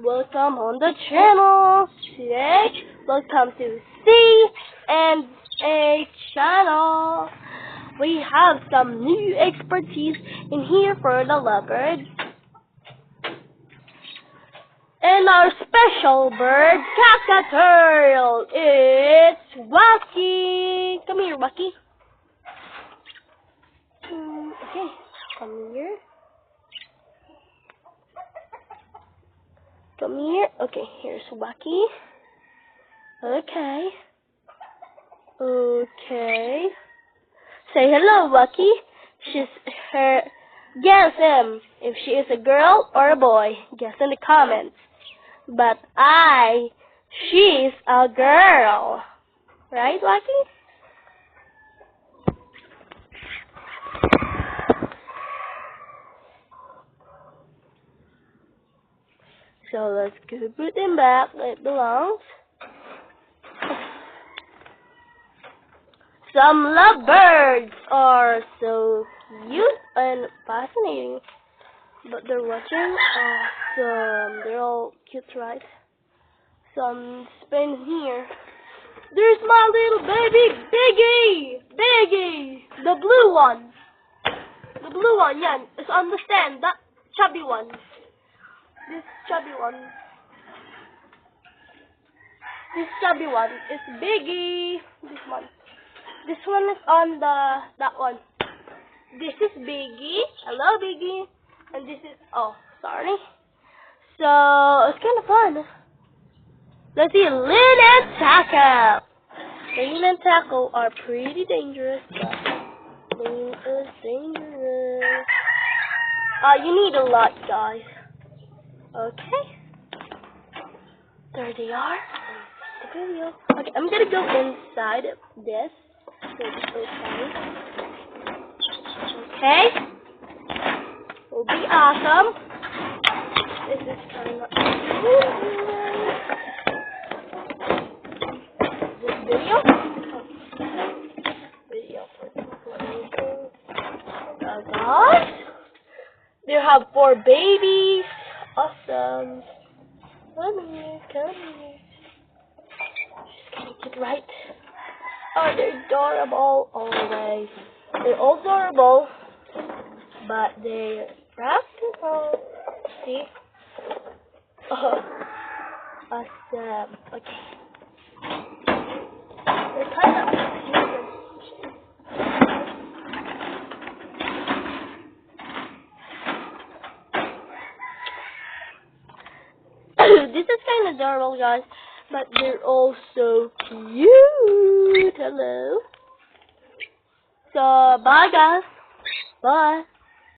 welcome on the channel. Today, welcome to C&A channel. We have some new expertise in here for the lovebird. And our special bird cockatiel, it's Wacky. Come here, Wacky. Okay, come here. Come here. Okay, here's Wacky. Okay. Okay. Say hello, Wacky. Guess if she is a girl or a boy. Guess in the comments. But she's a girl. Right, Wacky? So let's go put them back where it belongs. Some lovebirds are so cute and fascinating, but they're watching. They're all cute, right? Some spin here. There's my little baby, Biggie, the blue one. The blue one, yeah, it's on the stand. That chubby one. This chubby one. This chubby one is Biggie. This one. This one is on that one. This is Biggie. Hello, Biggie. And this is sorry. So it's kind of fun. Let's see, Lynn and Taco. Lynn and Taco are pretty dangerous. But Lynn is dangerous. You need a lot, guys. Okay. There they are. The video. Okay, I'm gonna go inside this. Okay. Will be awesome. This is kind of this video. Guys, they have 4 babies. Awesome. Come here. Just gonna get right. Oh, they're adorable always. They're all adorable, but they're practical. See? Oh, awesome. Okay. They're kind of this is kind of adorable, guys, but they're all so cute. Hello. So, bye, guys. Bye.